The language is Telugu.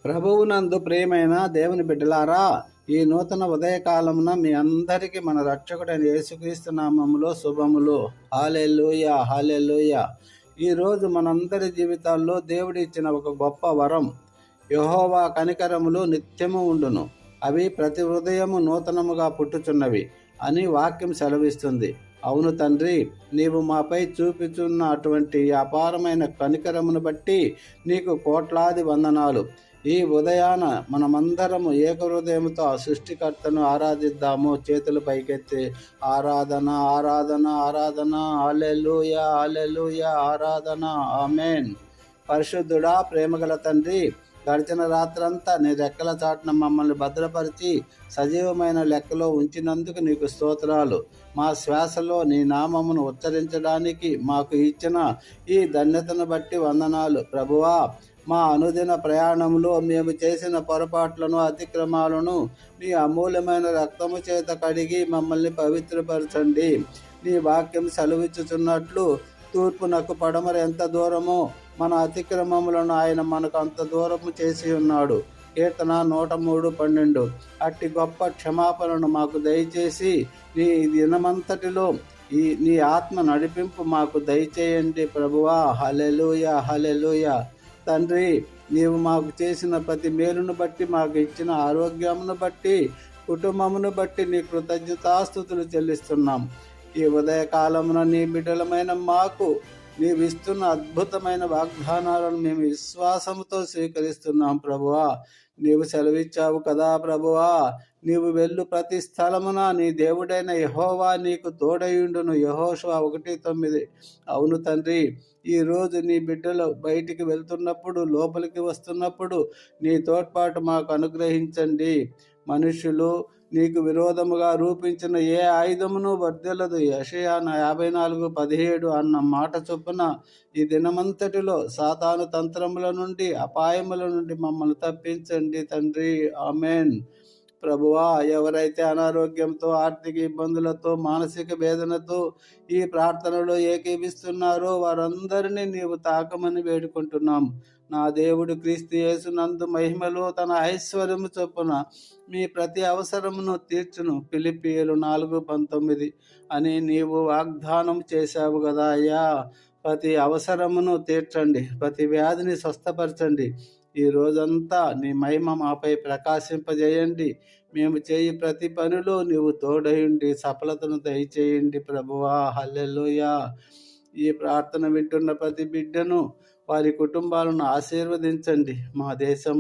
ప్రభువునందు ప్రియమైన దేవుని బిడ్డలారా, ఈ నూతన ఉదయకాలమున మీ అందరికీ మన రక్షకుడైన యేసుక్రీస్తు నామములో శుభములు. హల్లెలూయా, హల్లెలూయా. ఈరోజు మనందరి జీవితాల్లో దేవుడు ఇచ్చిన ఒక గొప్ప వరం. యెహోవా కనికరములు నిత్యము ఉండును, అవి ప్రతి ఉదయము నూతనముగా పుట్టుచున్నవి అని వాక్యం సెలవిస్తుంది. అవును తండ్రి, నీవు మాపై చూపుచున్న అటువంటి అపారమైన కనికరమును బట్టి నీకు కోట్లాది వందనాలు. ఈ ఉదయాన మనమందరము ఏకహృదయముతో ఆ సృష్టికర్తను ఆరాధిద్దాము. చేతులు పైకెత్తి ఆరాధన, ఆరాధన, ఆరాధన. హల్లెలూయా, హల్లెలూయా, ఆరాధన. ఆమేన్. పరిశుద్ధుడా, ప్రేమగల తండ్రి, గడిచిన రాత్రంతా నీ రెక్కల చాటున మమ్మల్ని భద్రపరిచి సజీవమైన లెక్కలో ఉంచినందుకు నీకు స్తోత్రాలు. మా శ్వాసలో నీ నామమును ఉచ్చరించడానికి మాకు ఇచ్చిన ఈ ధన్యతను బట్టి వందనాలు ప్రభువా. మా అనుదిన ప్రయాణంలో మేము చేసిన పొరపాట్లను, అతిక్రమాలను నీ అమూల్యమైన రక్తము చేత కడిగి మమ్మల్ని పవిత్రపరచండి. నీ వాక్యం సెలవిచ్చుచున్నట్లు తూర్పునకు పడమర ఎంత దూరమో మన అతిక్రమములను ఆయన మనకు అంత దూరము చేసి ఉన్నాడు. కీర్తన 103:12. అట్టి గొప్ప క్షమాపణను మాకు దయచేసి నీ దినమంతటిలో నీ ఆత్మ నడిపింపు మాకు దయచేయండి ప్రభువా. హల్లెలూయా, హల్లెలూయా. తండ్రి, నీవు మాకు చేసిన ప్రతి మేలును బట్టి, మాకు ఇచ్చిన ఆరోగ్యమును బట్టి, కుటుంబమును బట్టి నీ కృతజ్ఞతాస్తుతులు చెల్లిస్తున్నాం. ఈ ఉదయకాలమున నీ బిడ్డలమైన మాకు నీవిస్తున్న అద్భుతమైన వాగ్దానాలను మేము విశ్వాసముతో స్వీకరిస్తున్నాం ప్రభువా. నీవు సెలవిచ్చావు కదా ప్రభువా, నీవు వెళ్ళు ప్రతి స్థలమున నీ దేవుడైన యెహోవా నీకు తోడయుండును. యెహోషువ 1:9. అవును తండ్రి, ఈరోజు నీ బిడ్డలు బయటికి వెళ్తున్నప్పుడు, లోపలికి వస్తున్నప్పుడు నీ తోడ్పాటు మాకు అనుగ్రహించండి. మనుష్యులు నీకు విరోధముగా రూపించిన ఏ ఆయుధమును వర్ధిల్లదు. యెషయా 54:17 అన్న మాట చొప్పున ఈ దినమంతటిలో సాతాను తంత్రముల నుండి, అపాయముల నుండి మమ్మల్ని తప్పించండి తండ్రి. ఆమేన్. ప్రభువా, ఎవరైతే అనారోగ్యంతో, ఆర్థిక ఇబ్బందులతో, మానసిక వేదనతో ఈ ప్రార్థనలో ఏకీభిస్తున్నారో వారందరినీ నీవు తాకమని వేడుకుంటున్నాం. నా దేవుడు క్రీస్తు యేసునందు మహిమలో తన ఐశ్వర్యము చొప్పున మీ ప్రతి అవసరమును తీర్చును. ఫిలిప్పీయులు 4:19 అని నీవు వాగ్దానం చేశావు కదా అయ్యా. ప్రతి అవసరమును తీర్చండి, ప్రతి వ్యాధిని స్వస్థపరచండి. ఈ రోజంతా నీ మహిమ మాపై ప్రకాశింపజేయండి. మేము చేయి ప్రతి పనిలో నీవు తోడయుండి సఫలతను దయచేయండి ప్రభువా. హల్లెలూయా. ఈ ప్రార్థన వింటున్న ప్రతి బిడ్డను, వారి కుటుంబాలను ఆశీర్వదించండి. మా దేశం